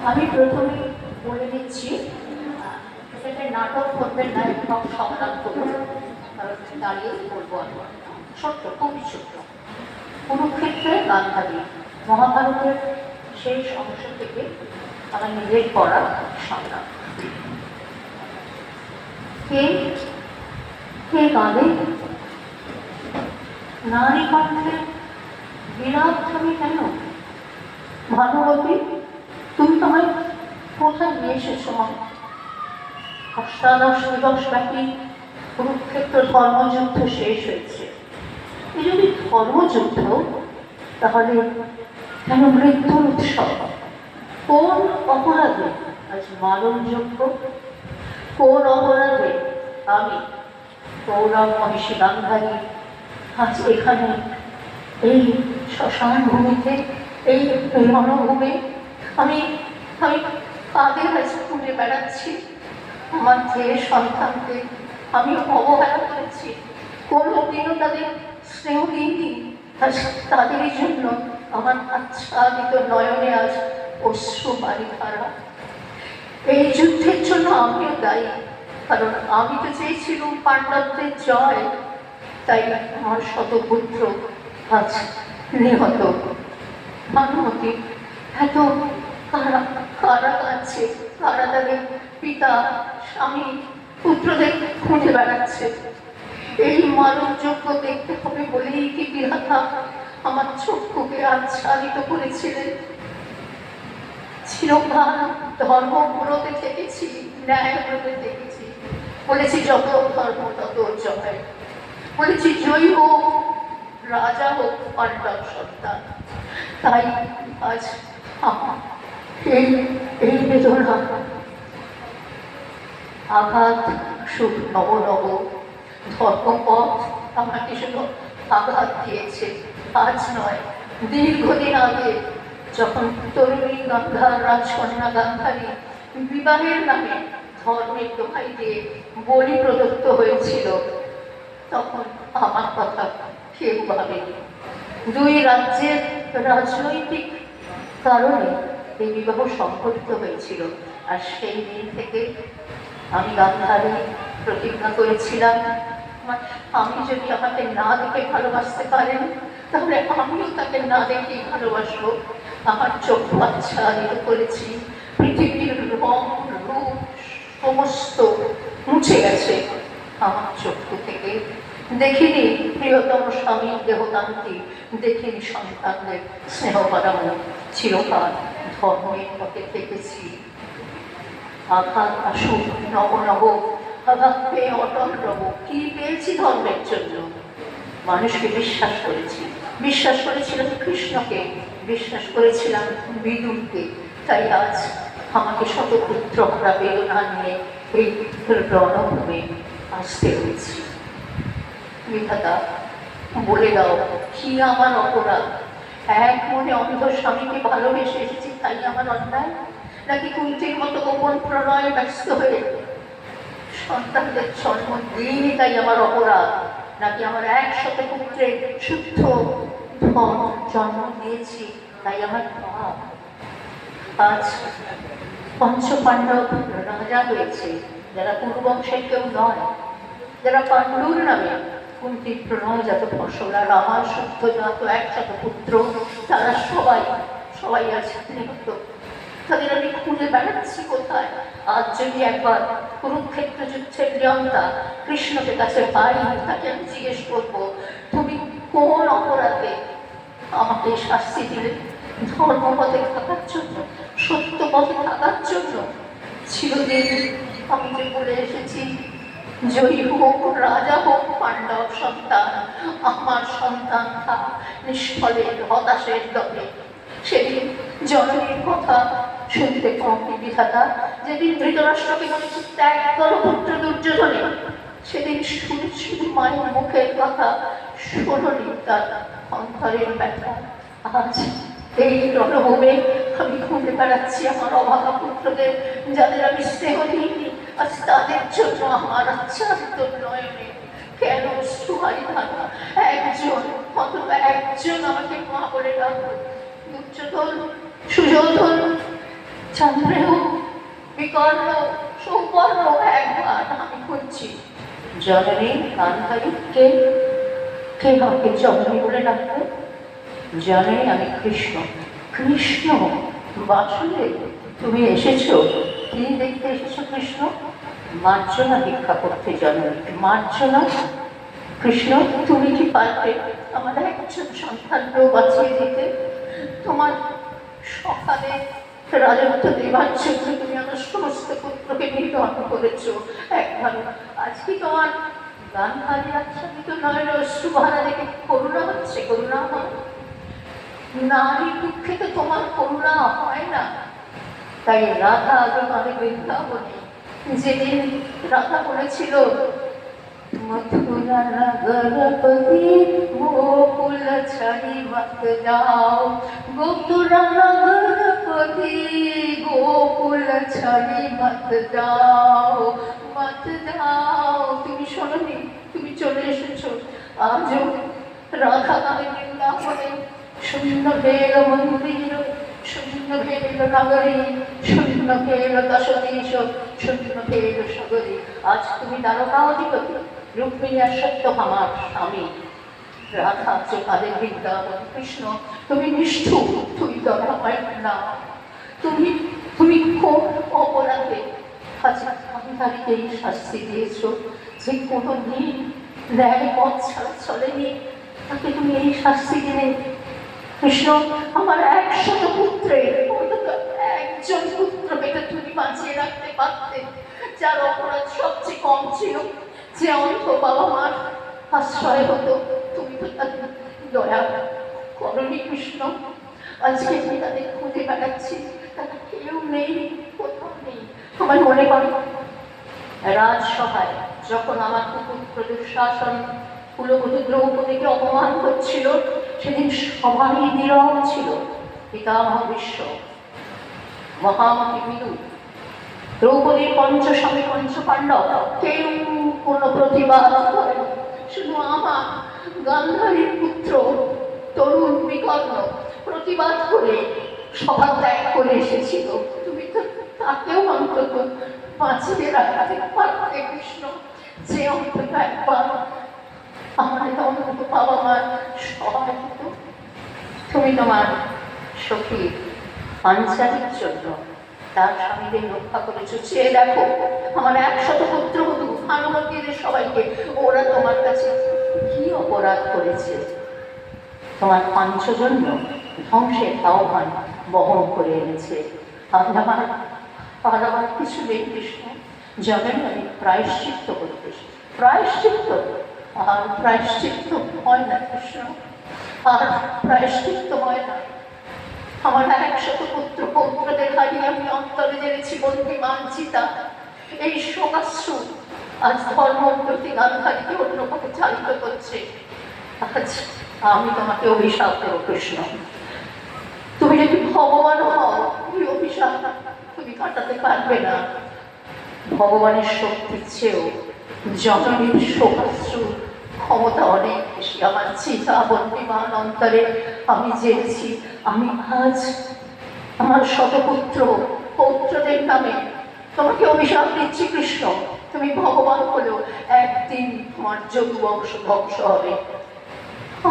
আমি প্রথমে বলে দিচ্ছি, এটা নাটক করবেন না, সব সমাধান করবেন, কারণ দাঁড়িয়ে বলবো আমি। ছোট্ট, খুবই ছোট্ট। কুরুক্ষেত্রে গান্ধারী, মহাভারতের শেষ অংশ থেকে আমার নিজের পড়া সংগ্রাম। কে কে গানে নারী কণ্ঠে বিরাট তুমি কেন? ভানুবতী, তুমি তোমায় কোথায় নিয়ে এসেছো? অষ্টাদশ দিবস ব্যাপী কুরুক্ষেত্র ধর্মযুদ্ধ শেষ হয়েছে। এই যদি ধর্মযুদ্ধ, তাহলে কেন মৃত্যুর উৎসব? কোন অপরাধে আজ মারণযোগ্য? কোন অপরাধে আমি কৌরব মহিষী গান্ধারী আজ এখানে এই শ্মশান ভূমিতে, এই রণভূমে আমি আমি কাদের কাছে খুঁজে বেড়াচ্ছি? আমার যে সন্তানকে আমি অবহেলা করেছি, কোনোদিনও তাদের স্নেহ দিইনি, তাদের জন্য আমার আচ্ছাদিত নয়নে আজ অশ্রু বাড়ি ধারা। এই যুদ্ধের জন্য আমিও দায়ী, কারণ আমি তো চেয়েছিলাম পাণ্ডবদের জয়, তাই আমার শতপুত্র আজ নিহত। ভানুমতি, এত কারা কারা কাঁদছে, কারা তাদের পিতা, স্বামী, পুত্রদের খুঁজে বেড়াচ্ছে? এই মানবযজ্ঞ দেখতে হবে বলেই কি বিধাতা আমার চক্ষুকে আচ্ছাদিত করেছিলেন? চিরকাল ধর্মব্রতে থেকেছি, ন্যায়ব্রতে থেকেছি, বলেছি যত ধর্ম তত জয়, বলেছি জয়ী হোক রাজা হোক পাণ্ডব সন্তান। তাই আজ আমার এই বেদনা, আঘাত সুখ নব নব ধর্মপথ আমাকে শুধু আঘাত দিয়েছে। আজ নয়, দীর্ঘদিন আগে যখন তরুণী গান্ধার, রাজকন্যা গান্ধারী বিবাহের নামে ধর্মের দোহাই দিয়ে বলি প্রদত্ত হয়েছিল, তখন আমার কথা কেউ ভাবেনি। দুই রাজ্যের রাজনৈতিক কারণে এই বিবাহ সংঘটিত হয়েছিল। আর সেই দিন থেকে আমি গান্ধারী প্রতিজ্ঞা করেছিলাম, আমি যদি আমাকে না দেখে ভালোবাসতে পারেন, তাহলে আমিও তাকে না দেখেই ভালোবাসবো। আমার চক্ষু আচ্ছাদিত করেছি, পৃথিবীর রং রূপ সমস্ত মুছে গেছে আমার চক্ষু থেকে। দেখিনি প্রিয়তম স্বামীর দেহদানকে, দেখিনি সন্তানদের স্নেহ বাড়ানো। চিরকাল ধর্মের পথে থেকেছি। আঘাত আসুক নব নব, আঘাত পেয়ে অটল রব। কি পেয়েছি ধর্মের জন্য? মানুষকে বিশ্বাস করেছি, বিশ্বাস করেছিলাম কৃষ্ণকে, বিশ্বাস করেছিলাম বিদুরকে। তাই আজ আমাকে শতপুত্র হারা বেদনা নিয়ে এই রণভূমে আসতে হয়েছে। বিধাতা, বলে দাও কি আমার অপরাধ? এক মনে অন্ধ স্বামীকে ভালোবেসে এসেছি, তাই আমার অন্যায়? নাকি কুন্তির মতো গোপন প্রণয়ে ব্যস্ত হয়ে সন্তানদের জন্ম দিইনি তাই আমার অপরাধ? নাকি আমার 100 পুত্রের শুদ্ধ ধন জন্ম দিয়েছি তাই আমার পাপ? আজ পঞ্চপাণ্ডব রাজা হয়েছে, যারা কুরুবংশের কেউ নয়, যারা পাণ্ডুর নামে কুন্তির প্রণয়জাত ফসল, আর আমার শুদ্ধ জাত 100 পুত্র, তারা সবাই সবাই আছে নিহত। তাদের আমি খুঁজে বেড়াচ্ছি কোথায়? আজ যদি একবার কুরুক্ষেত্র যুদ্ধের নিয়ন্তা কৃষ্ণকে কাছে পাই, তাকে আমি জিজ্ঞেস করবো, তুমি কোন অপরাধে আমাকে শাস্তি দিলে? ধর্মপথে থাকার জন্য, সত্য পথে থাকার জন্য? চিরদিন আমি যে বলে এসেছি, জয়ী হোক রাজা হোক পাণ্ডব সন্তান, আমার সন্তান থাক নিষ্ফলের হতাশের দলে। সেদিন জননীর কথা শুনতে কমনি বিধাতা, যেদিন ধৃতরাষ্ট্রকে বলেছি ত্যাগ করো পুত্র দুর্যোধনে, সেদিন শুনে শুধু মায়ের মুখের কথা, শোনি তার অন্তরের ব্যথা। আজ এই রণভূমে আমি খুঁজে বেড়াচ্ছি আমার অভাগা পুত্রদের, যাদের আমি স্নেহ দিইনি। আজ তাদের জন্য আমার আচ্ছাদিত নয়নে কেন সুহারি ধারা? একজন, অথবা একজন আমাকে মা বলে ডাকো। দুর্যোধন, সুযোধন, চন্দ্রেও বিকর্ণ সুবর্ণ একবার আমি খুঁজছি। জননী গান্ধারী কে কে আমাকে জননী বলে ডাকবে? জননী আমি কৃষ্ণ। কৃষ্ণ বাসুদেব, তুমি এসেছো? কি দেখতে এসেছো কৃষ্ণ? মার্জনা ভিক্ষা করতে জননী। মার্জনা? কৃষ্ণ তুমি কি পারবে আমার একজন সন্তানকেও বাঁচিয়ে দিতে? তোমার সকালে রাজত্ব দেবার জন্য তুমি আমার সমস্ত পুত্রকে নিধন করেছো একবার। আজকে তোমার গান্ধারী আচ্ছাদিত নয় অশ্রুভারা দেখে করুণা হচ্ছে? করুণা হয়? নারী দুঃখে তো তোমার করুণা হয় না। তাই রাধা তোমাদের বৃন্দাবনে যেদিন রাধা বলেছিল মথুরা নগরপতি গোকুল ছাড়ি মত যাও, মথুরা নগরপতি গোকুল ছাড়ি মত যাও, মত যাও। তুমি শোনোনি? তুমি চলে এসেছো। আজও রাধা নামে বৃন্দাবনে শূন্য ভেল মন্দির, শূন্য ভেল নগরী, শূন্য ভেল দশদীশ, শূন্য ভেল সগরী। আজ তুমি দ্বারকাধিপতি রুক্মিণী আর সত্যভামার স্বামী। রাধা কাদের বৃন্দাবন। কৃষ্ণ তুমি নিষ্ঠুর, তুমি দয়াময় না। তুমি তুমি কোন অপরাধে গান্ধারীকে এই শাস্তি দিয়েছ? যে কোনোদিন ন্যায় পথ ছাড়া চলেনি, তাকে তুমি এই শাস্তি দিলে? কৃষ্ণ আমার 100 পুত্রের অন্তত একজন পুত্রকে তুমি বাঁচিয়ে রাখতে পারতে, যার অপরাধ সবচেয়ে কম ছিল, যে অন্ধ বাবা মার আশ্রয় হতো। তুমি তো তাদের দয়া করনি কৃষ্ণ। আজকে আমি তাদের খুঁজে বেড়াচ্ছি, তারা কেউ নেই, কোথাও নেই। আমার মনে পড়ে রাজসভায় যখন আমার কুপুত্র দুঃশাসন কুলবধূ দ্রৌপদীকে অপমান করছিল, সেদিন সবাই নীরব ছিল। পিতামহ ভীষ্ম, মহামতি বিদু, দ্রৌপদীর পঞ্চস্বামী পঞ্চপাণ্ডব কেউ কোনো প্রতিবাদ করেন। শুধু আমার গান্ধারীর পুত্র তরুণ বিকর্ণ প্রতিবাদ করে সভা ত্যাগ করে এসেছিল। তুমি তো তাকেও অন্তত বাঁচিয়ে রাখতে পারতে কৃষ্ণ, যে অন্তত একবার আমার অন্তত বাবা মার সহায় হতো। তুমি তোমার সখী পাঞ্চালীর জন্য তার স্বামীদের রক্ষা করেছো। চেয়ে দেখো আমার 100 পুত্রবধূ ভানুমতীদের সবাইকে, ওরা তোমার কাছে কি অপরাধ করেছে? তোমার পাঞ্চজন্য ধ্বংসের আহ্বান বহন করে এনেছে। আর আমার কিছু নেই কৃষ্ণ। জননী আমি প্রায়শ্চিত্ত করতে। প্রায়শ্চিত্ত? আর প্রায়শ্চিত্ত হয় না কৃষ্ণ, আর প্রায়শ্চিত্ত হয় না। আমার 100 পুত্র পৌত্রদের হারিয়ে আমি অন্তরে জেনেছি বন্দী মানচিতা। এই শোকাশ্রু আজ ধর্ম প্রতি গান্ধারীকে অন্যভাবে চালিত করছে। আজ আমি তোমাকে অভিশাপ দেবো কৃষ্ণ। তুমি যদি ভগবান হও, তুমি অভিশাপ তুমি কাটাতে পারবে না। ভগবানের শক্তির চেয়েও জননীর শোকাশ্রু ক্ষমতা অনেক বেশি। আমার চিতা বন্দিমান অন্তরে আমি জেনেছি। আমি আজ আমার শতপুত্র পৌত্রদের নামে তোমাকে অভিশাপ দিচ্ছি কৃষ্ণ। তুমি ভগবান হলেও একদিন তোমার যদুবংশ ধ্বংস হবে।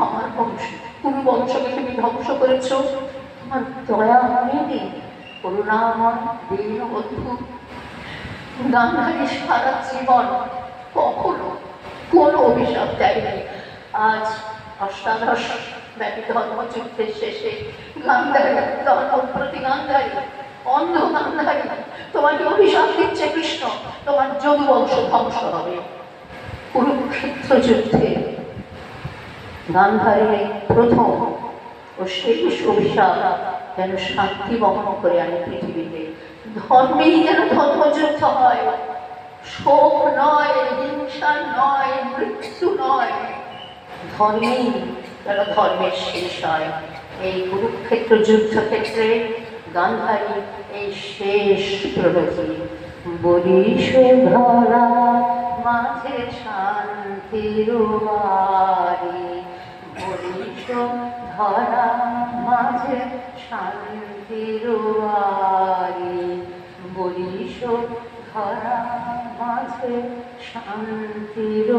আমার বংশ, পুরো বংশকে তুমি ধ্বংস করেছ। আমার দয়া হয়নি, করুণাময় দীনবন্ধু গান্ধারী সারা জীবন কখনো কোনো অভিশাপ দেয়নি। আজ অষ্টাদশ ব্যাপী ধর্মযুদ্ধের শেষে গান্ধারী, ধর্ম প্রতি গান্ধারী, অন্ধ গান্ধারী তোমাকে অভিশাপ দিচ্ছে কৃষ্ণ, তোমার যদুবংশ ধ্বংস হবে। কুরুক্ষেত্র যুদ্ধে গান্ধারীর প্রথম ও শেষ অভিশাপ যেন শান্তি বহন করে আনে পৃথিবীতে। ধর্মেই যেন ধর্মযুদ্ধ হয়, শোক নয়, হিংসা নয়, মৃত্যু নয়, ধর্মেই যেন ধর্মের শেষ হয়। এই কুরুক্ষেত্র যুদ্ধক্ষেত্রে গান্ধারী এই শেষ প্রণতি। বলিস ধরা মাঝে শান্তির বাড়ি, বলিস ধরা মাঝে শান্তির বাড়ি। বিষধরা মাঝে শান্তির